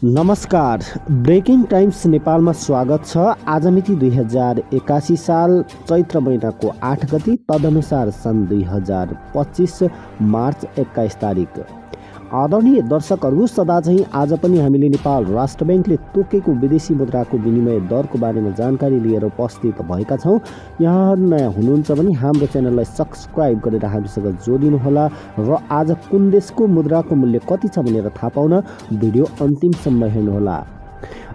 नमस्कार, breaking times नेपालमा स्वागत छ। आज मिति 2081 साल चैत्र महिनाको 8 गति, तदनुसार सन् 2025 मार्च 21 तारिक। आदरणीय दर्शकहरू, सदाझैँ आज पनि हामीले नेपाल राष्ट्र ब्याङ्कले तोकेको विदेशी मुद्राको विनिमय दरको बारेमा जानकारी लिएर उपस्थित भएका छौँ। यहाँहरू नयाँ हुनुहुन्छ भने हाम्रो च्यानललाई सब्सक्राइब गरेर हामीसँग जोडिनुहोला र आज कुन देशको मुद्राको मूल्य कति छ भनेर थाहा पाउन भिडियो अन्तिमसम्म हेर्नुहोला।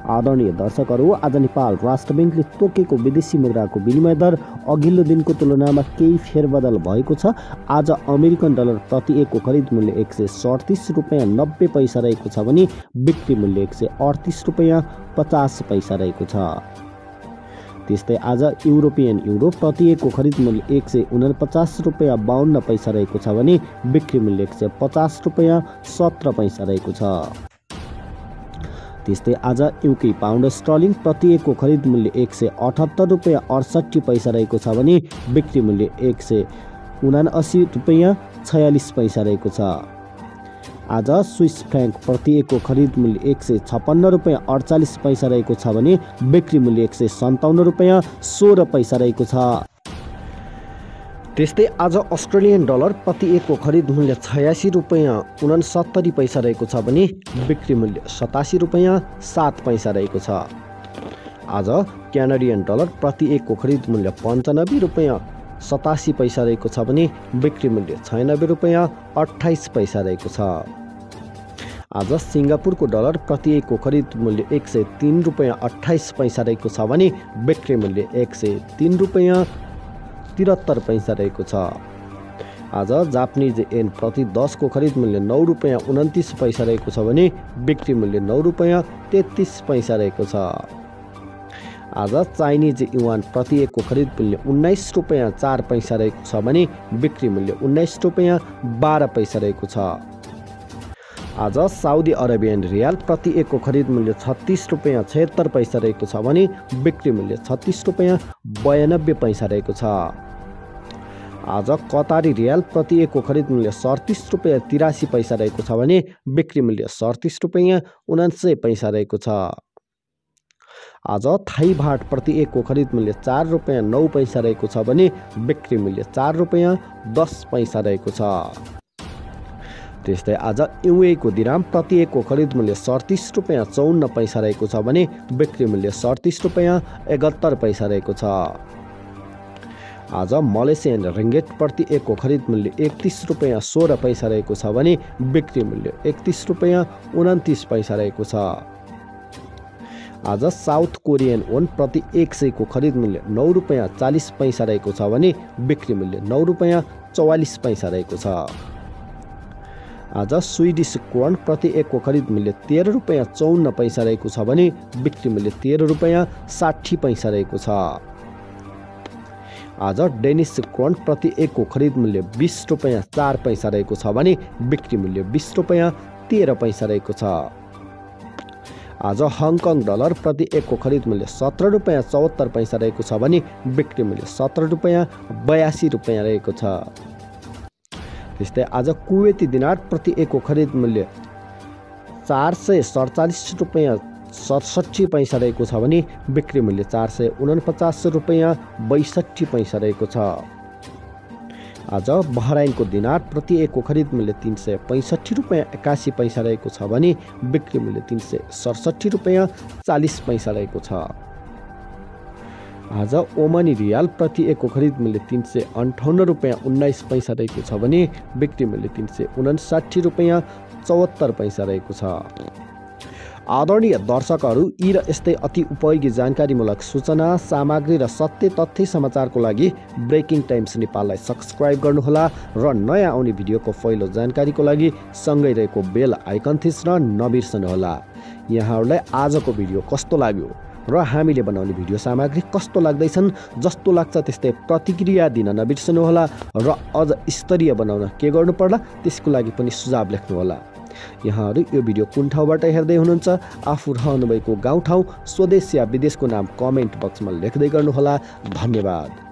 आदरणीय दर्शकहरू, आज नेपाल राष्ट्र ब्याङ्कले तोकेको विदेशी मुद्राको विनिमय दर अघिल्लो दिनको तुलनामा केही फेरबदल भएको छ। आज अमेरिकन डलर प्रति एकको खरिद मूल्य 137 रुपैयाँ 90 पैसा रहेको छ भने बिक्री मूल्य 138 रुपैयाँ 50 पैसा रहेको छ। त्यस्तै आज युरोपियन युरो प्रति एकको खरिद मूल्य 149 रुपैयाँ 52 पैसा रहेको छ भने बिक्री मूल्य 150 रुपैयाँ 17 पैसा रहेको छ। त्यस्तै आज युके पाउन्ड स्टर्लिङ प्रति एकको खरिद मूल्य 178 रुपैयाँ 68 पैसा रहेको छ भने बिक्री मूल्य 179 रुपैयाँ 46 पैसा रहेको छ। आज स्विस फ्र्याङ्क प्रति एकको खरिद मूल्य 156 रुपैयाँ 48 पैसा रहेको छ भने बिक्री मूल्य 157 रुपैयाँ 16 पैसा रहेको छ। त्यस्तै आज अस्ट्रेलियन डलर प्रति एकको खरिद मूल्य 86 रुपैयाँ 69 पैसा रहेको छ भने बिक्री मूल्य 87 रुपैयाँ 7 पैसा रहेको छ। आज क्यानाडियन डलर प्रति एकको खरिद मूल्य 95 रुपैयाँ 87 पैसा रहेको छ भने बिक्री मूल्य 96 रुपैयाँ 28 पैसा रहेको छ। आज सिङ्गापुरको डलर प्रति एकको खरिद मूल्य 103 रुपैयाँ 28 पैसा रहेको छ भने बिक्री मूल्य 103 रुपैयाँ 73 पैसा रहेको छ। आज जापानिज येन प्रति 10 को खरिद मूल्य 9 रुपैयाँ 29 पैसा रहेको छ भने बिक्री मूल्य 9 रुपैयाँ 33 पैसा रहेको छ। आज चाइनिज युआन प्रति एकको खरिद मूल्य 19 रुपैयाँ 4 पैसा रहेको छ भने बिक्री मूल्य 19 रुपैयाँ 12 पैसा रहेको छ। आज साउदी अरेबियन रियाल प्रति एकको खरिद मूल्य 36 रुपैयाँ 76 पैसा रहेको छ भने बिक्री मूल्य 36 रुपैयाँ 92 पैसा रहेको छ। आज कतारी रियाल प्रति एकको खरिद मूल्य 37 रुपैयाँ 83 पैसा रहेको छ भने बिक्री मूल्य 37 रुपैयाँ 79 पैसा रहेको छ। आज थाई बाट प्रति एकको खरिद मूल्य 4 रुपैयाँ 9 पैसा रहेको छ भने बिक्री मूल्य 4 रुपैयाँ 10 पैसा रहेको छ। त्यस्तै आज युएको दिराम प्रति एकको खरिद मूल्य 37 रुपैयाँ 54 पैसा रहेको छ भने बिक्री मूल्य 37 रुपैयाँ 71 पैसा रहेको छ। आज मलेसियन रिङ्गेट प्रति एकको खरिद मूल्य 31 रुपैयाँ 16 पैसा रहेको छ भने बिक्री मूल्य 31 रुपैयाँ 29 पैसा रहेको छ। आज साउथ कोरियन वोन प्रति 100 को खरिद मूल्य 9 रुपैयाँ 40 पैसा रहेको छ भने बिक्री मूल्य 9 रुपैयाँ 44 पैसा रहेको छ। आज स्विडिश क्रोन प्रति एकको खरिद मूल्य 13 रुपैयाँ 54 पैसा रहेको छ भने बिक्री मूल्य 13 रुपैयाँ 60 पैसा रहेको छ। आज डेनिस क्रोन प्रति एकको खरिद मूल्य 20 रुपैयाँ 4 पैसा रहेको छ भने बिक्री मूल्य 20 रुपैयाँ 13 पैसा रहेको छ। आज हङकङ डलर प्रति एकको खरिद मूल्य 17 रुपैयाँ 74 पैसा रहेको छ भने बिक्री मूल्य 17 रुपैयाँ 82 रुपैयाँ रहेको छ। त्यस्तै आज कुवेती दिनार प्रति एकको खरिद मूल्य 447 रुपैयाँ 67 पैसा रहेको छ भने बिक्री मूल्य 449 रुपैयाँ 62 पैसा रहेको छ। आज बहराइनको दिनार प्रति एकको खरिद मूल्य 365 रुपैयाँ 81 पैसा रहेको छ भने बिक्री मूल्य 367 रुपैयाँ 40 पैसा रहेको छ। आज ओमानी रियाल प्रति एकको खरिद मूल्य 358 रुपैयाँ 19 पैसा रहेको छ भने बिक्री मूल्य 359 रुपैयाँ 74 पैसा रहेको छ। आदरणीय दर्शकहरू, यी र यस्तै अति उपयोगी जानकारीमूलक सूचना सामग्री र सत्य तथ्य समाचारको लागि ब्रेकिङ टाइम्स नेपाललाई सब्सक्राइब गर्नुहोला र नयाँ आउने भिडियोको पहिलो जानकारीको लागि सँगै रहेको बेल आइकन थिच्न नबिर्सनुहोला। यहाँहरूलाई आजको भिडियो कस्तो लाग्यो र हामीले बनाउने भिडियो सामग्री कस्तो लाग्दैछन्, जस्तो लाग्छ त्यस्तै प्रतिक्रिया दिन नबिर्सनुहोला र अझ स्तरीय बनाउन के गर्नु पर्ला त्यसको लागि पनि सुझाव लेख्नुहोला। यहाँहरू यो भिडियो कुन ठाउँबाट हेर्दै हुनुहुन्छ, आफू रहनुभएको गाउँ ठाउँ, स्वदेश या विदेशको नाम कमेन्ट बक्समा लेख्दै गर्नुहोला। धन्यवाद।